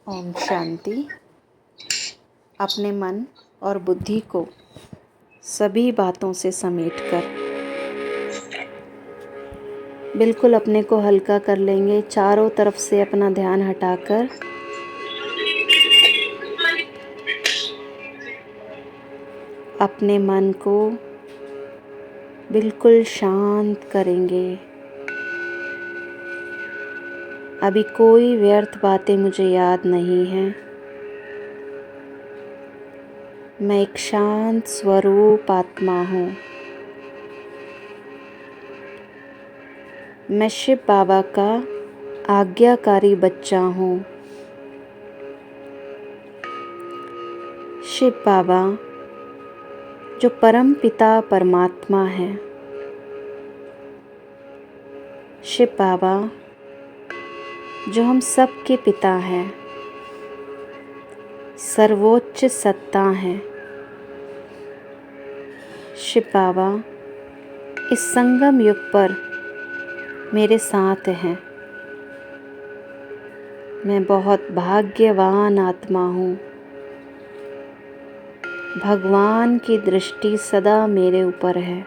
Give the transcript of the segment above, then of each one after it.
ओम शांति। अपने मन और बुद्धि को सभी बातों से समेटकर बिल्कुल अपने को हल्का कर लेंगे। चारों तरफ से अपना ध्यान हटाकर अपने मन को बिल्कुल शांत करेंगे। अभी कोई व्यर्थ बातें मुझे याद नहीं हैं। मैं एक शांत स्वरूप आत्मा हूँ। मैं शिव बाबा का आज्ञाकारी बच्चा हूँ। शिव बाबा जो परम पिता परमात्मा है, शिव बाबा जो हम सब के पिता हैं, सर्वोच्च सत्ता हैं। शिव बाबा इस संगम युग पर मेरे साथ हैं। मैं बहुत भाग्यवान आत्मा हूँ। भगवान की दृष्टि सदा मेरे ऊपर है।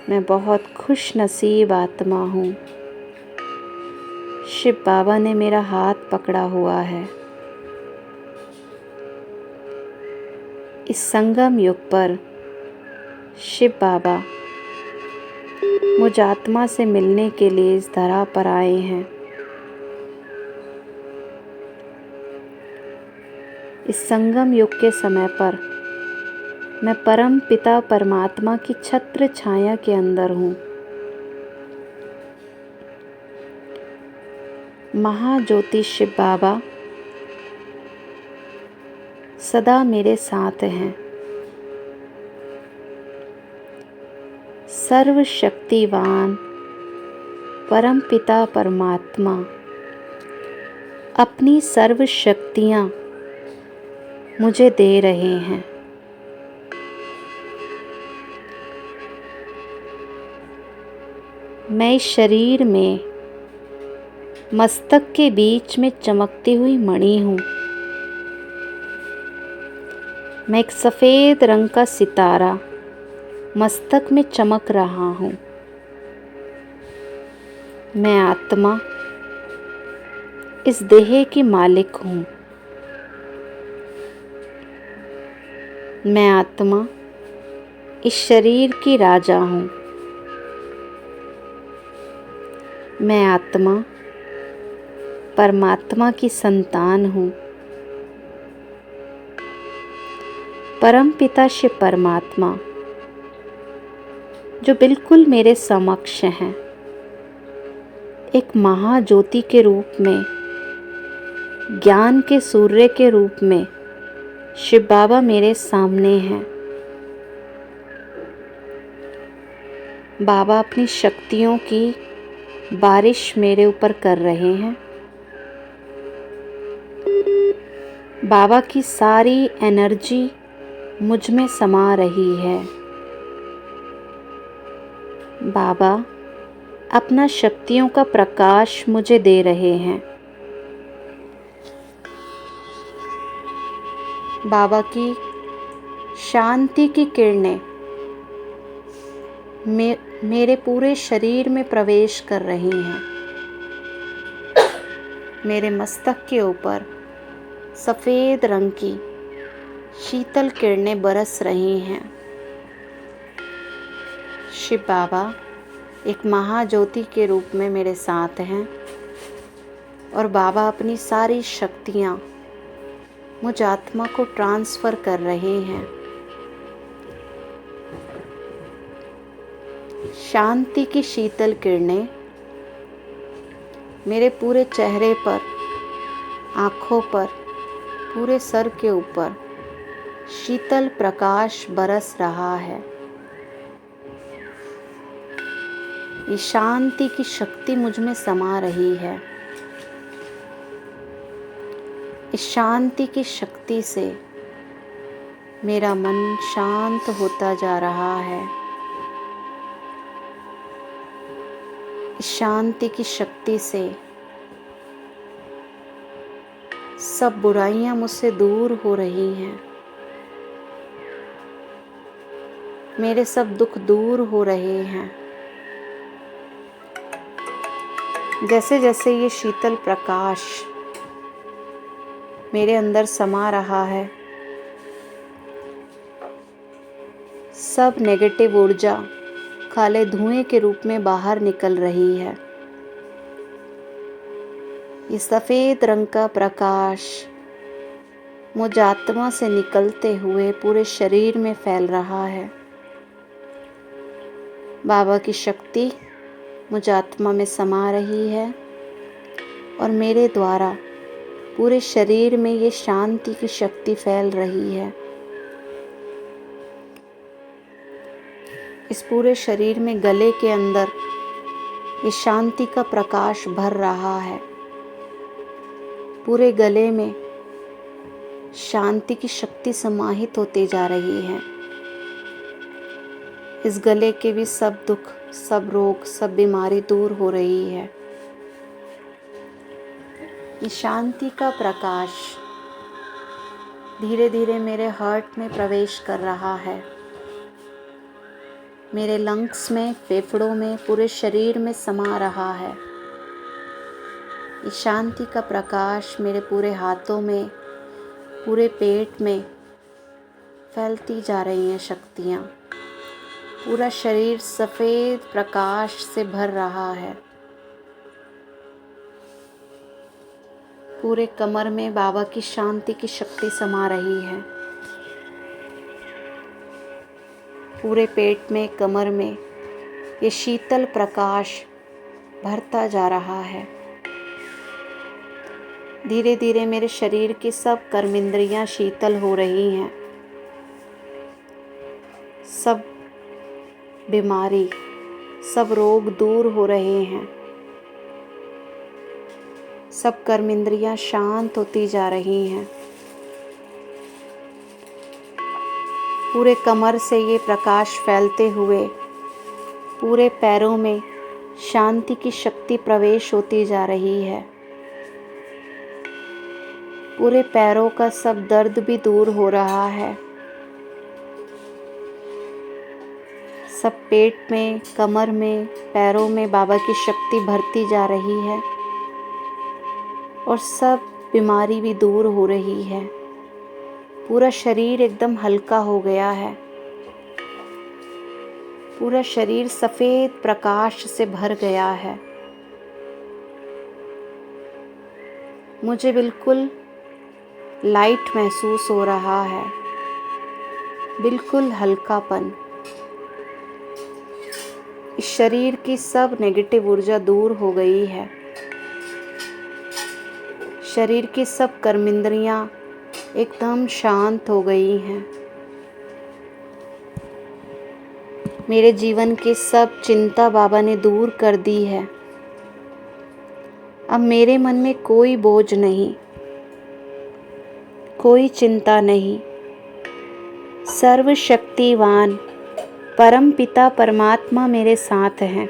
मैं बहुत खुश नसीब आत्मा हूँ। शिव बाबा ने मेरा हाथ पकड़ा हुआ है। इस संगम युग पर शिव बाबा मुझ आत्मा से मिलने के लिए इस धरा पर आए हैं। इस संगम युग के समय पर मैं परम पिता परमात्मा की छत्र छाया के अंदर हूँ। महाज्योति शिव बाबा सदा मेरे साथ हैं। सर्वशक्तिवान परम पिता परमात्मा अपनी सर्व शक्तियाँ मुझे दे रहे हैं। मैं इस शरीर में मस्तक के बीच में चमकती हुई मणि हूँ। मैं एक सफ़ेद रंग का सितारा मस्तक में चमक रहा हूँ। मैं आत्मा इस देह की मालिक हूँ। मैं आत्मा इस शरीर की राजा हूँ। मैं आत्मा परमात्मा की संतान हूँ। परम पिता शिव परमात्मा जो बिल्कुल मेरे समक्ष हैं, एक महाज्योति के रूप में, ज्ञान के सूर्य के रूप में शिव बाबा मेरे सामने हैं। बाबा अपनी शक्तियों की बारिश मेरे ऊपर कर रहे हैं। बाबा की सारी एनर्जी मुझ में समा रही है। बाबा अपना शक्तियों का प्रकाश मुझे दे रहे हैं। बाबा की शांति की किरणें मेरे पूरे शरीर में प्रवेश कर रही हैं। मेरे मस्तक के ऊपर सफ़ेद रंग की शीतल किरणें बरस रही हैं। शिव बाबा एक महाज्योति के रूप में मेरे साथ हैं और बाबा अपनी सारी शक्तियाँ मुझ आत्मा को ट्रांसफ़र कर रहे हैं। शांति की शीतल किरणें मेरे पूरे चेहरे पर, आँखों पर, पूरे सर के ऊपर शीतल प्रकाश बरस रहा है। ये शांति की शक्ति मुझ में समा रही है। इस शांति की शक्ति से मेरा मन शांत होता जा रहा है। इस शांति की शक्ति से सब बुराइयां मुझसे दूर हो रही हैं। मेरे सब दुख दूर हो रहे हैं। जैसे जैसे ये शीतल प्रकाश मेरे अंदर समा रहा है, सब नेगेटिव ऊर्जा काले धुएं के रूप में बाहर निकल रही है। ये सफ़ेद रंग का प्रकाश मुझ आत्मा से निकलते हुए पूरे शरीर में फैल रहा है। बाबा की शक्ति मुझ आत्मा में समा रही है और मेरे द्वारा पूरे शरीर में ये शांति की शक्ति फैल रही है। इस पूरे शरीर में गले के अंदर ये शांति का प्रकाश भर रहा है। पूरे गले में शांति की शक्ति समाहित होती जा रही है। इस गले के भी सब दुख, सब रोग, सब बीमारी दूर हो रही है। ये शांति का प्रकाश धीरे धीरे मेरे हार्ट में प्रवेश कर रहा है। मेरे लंग्स में, फेफड़ों में, पूरे शरीर में समा रहा है। ये शांति का प्रकाश मेरे पूरे हाथों में, पूरे पेट में फैलती जा रही हैं शक्तियाँ। पूरा शरीर सफ़ेद प्रकाश से भर रहा है। पूरे कमर में बाबा की शांति की शक्ति समा रही है। पूरे पेट में, कमर में ये शीतल प्रकाश भरता जा रहा है। धीरे धीरे मेरे शरीर की सब कर्मेंद्रियां शीतल हो रही हैं। सब बीमारी, सब रोग दूर हो रहे हैं। सब कर्मेंद्रियां शांत होती जा रही हैं। पूरे कमर से ये प्रकाश फैलते हुए पूरे पैरों में शांति की शक्ति प्रवेश होती जा रही है। पूरे पैरों का सब दर्द भी दूर हो रहा है। सब पेट में, कमर में, पैरों में बाबा की शक्ति भरती जा रही है और सब बीमारी भी दूर हो रही है। पूरा शरीर एकदम हल्का हो गया है। पूरा शरीर सफ़ेद प्रकाश से भर गया है। मुझे बिल्कुल लाइट महसूस हो रहा है, बिल्कुल हल्कापन। इस शरीर की सब नेगेटिव ऊर्जा दूर हो गई है। शरीर की सब कर्मेंद्रियां एकदम शांत हो गई हैं। मेरे जीवन की सब चिंता बाबा ने दूर कर दी है। अब मेरे मन में कोई बोझ नहीं, कोई चिंता नहीं। सर्वशक्तिवान परम पिता परमात्मा मेरे साथ हैं।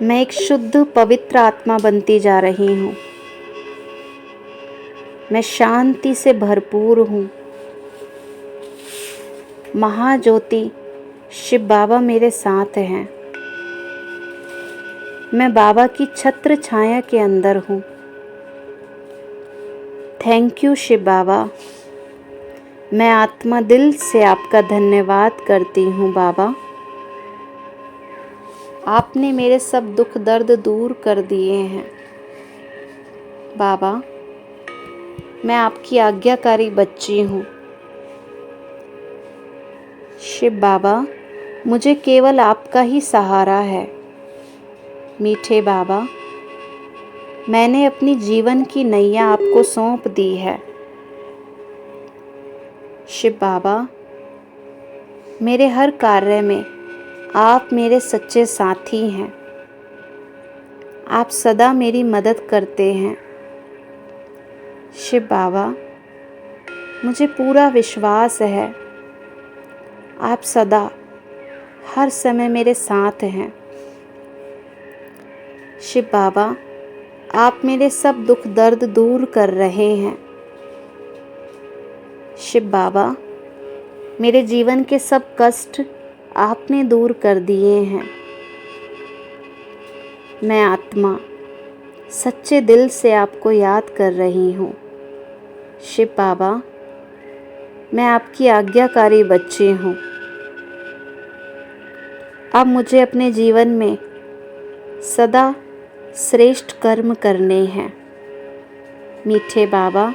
मैं एक शुद्ध पवित्र आत्मा बनती जा रही हूँ। मैं शांति से भरपूर हूँ। महाज्योति शिव बाबा मेरे साथ हैं। मैं बाबा की छत्र छाया के अंदर हूँ। थैंक यू शिव बाबा। मैं आत्मा दिल से आपका धन्यवाद करती हूँ बाबा। आपने मेरे सब दुख दर्द दूर कर दिए हैं। बाबा, मैं आपकी आज्ञाकारी बच्ची हूँ। शिव बाबा, मुझे केवल आपका ही सहारा है। मीठे बाबा, मैंने अपनी जीवन की नैया आपको सौंप दी है। शिव बाबा, मेरे हर कार्य में आप मेरे सच्चे साथी हैं। आप सदा मेरी मदद करते हैं। शिव बाबा, मुझे पूरा विश्वास है आप सदा हर समय मेरे साथ हैं। शिव बाबा, आप मेरे सब दुख दर्द दूर कर रहे हैं। शिव बाबा, मेरे जीवन के सब कष्ट आपने दूर कर दिए हैं। मैं आत्मा सच्चे दिल से आपको याद कर रही हूँ। शिव बाबा, मैं आपकी आज्ञाकारी बच्ची हूँ। अब मुझे अपने जीवन में सदा श्रेष्ठ कर्म करने हैं। मीठे बाबा,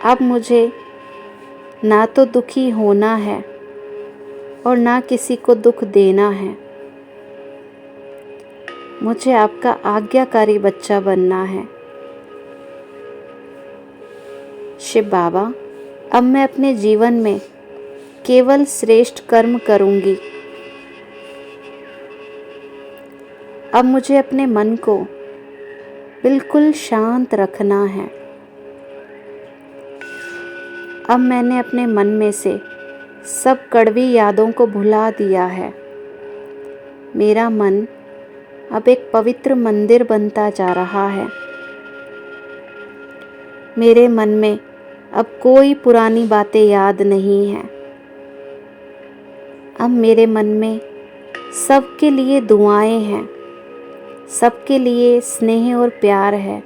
अब मुझे ना तो दुखी होना है और ना किसी को दुख देना है। मुझे आपका आज्ञाकारी बच्चा बनना है। शिव बाबा, अब मैं अपने जीवन में केवल श्रेष्ठ कर्म करूंगी। अब मुझे अपने मन को बिल्कुल शांत रखना है। अब मैंने अपने मन में से सब कड़वी यादों को भुला दिया है। मेरा मन अब एक पवित्र मंदिर बनता जा रहा है। मेरे मन में अब कोई पुरानी बातें याद नहीं हैं। अब मेरे मन में सबके लिए दुआएं हैं, सबके लिए स्नेह और प्यार है।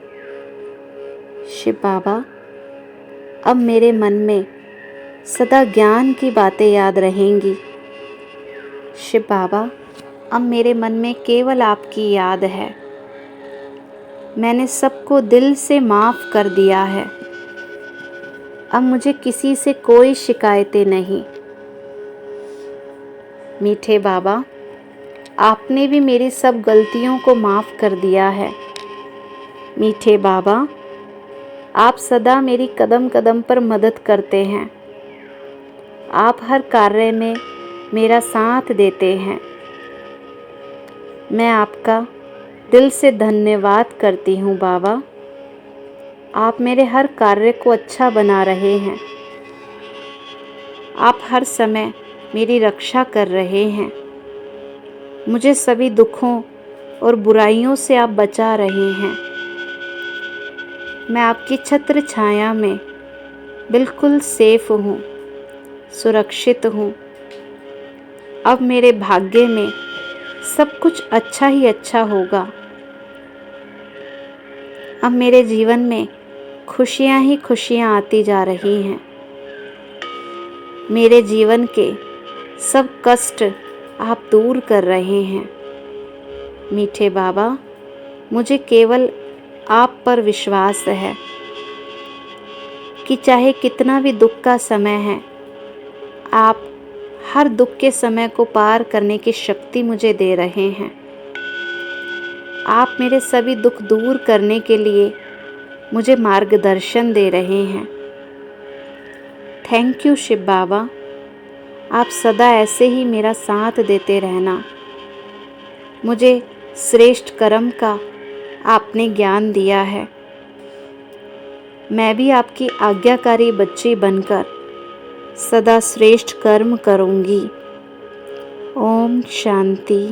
शिव बाबा, अब मेरे मन में सदा ज्ञान की बातें याद रहेंगी। शिव बाबा, अब मेरे मन में केवल आपकी याद है। मैंने सबको दिल से माफ़ कर दिया है। अब मुझे किसी से कोई शिकायतें नहीं। मीठे बाबा, आपने भी मेरी सब गलतियों को माफ़ कर दिया है। मीठे बाबा, आप सदा मेरी कदम कदम पर मदद करते हैं। आप हर कार्य में मेरा साथ देते हैं। मैं आपका दिल से धन्यवाद करती हूँ बाबा। आप मेरे हर कार्य को अच्छा बना रहे हैं। आप हर समय मेरी रक्षा कर रहे हैं। मुझे सभी दुखों और बुराइयों से आप बचा रहे हैं। मैं आपकी छत्र छाया में बिल्कुल सेफ हूँ, सुरक्षित हूँ। अब मेरे भाग्य में सब कुछ अच्छा ही अच्छा होगा। अब मेरे जीवन में खुशियाँ ही खुशियाँ आती जा रही हैं। मेरे जीवन के सब कष्ट आप दूर कर रहे हैं। मीठे बाबा, मुझे केवल आप पर विश्वास है कि चाहे कितना भी दुख का समय है, आप हर दुख के समय को पार करने की शक्ति मुझे दे रहे हैं। आप मेरे सभी दुख दूर करने के लिए मुझे मार्गदर्शन दे रहे हैं। थैंक यू शिव बाबा। आप सदा ऐसे ही मेरा साथ देते रहना। मुझे श्रेष्ठ कर्म का आपने ज्ञान दिया है। मैं भी आपकी आज्ञाकारी बच्ची बनकर सदा श्रेष्ठ कर्म करूंगी। ओम शांति।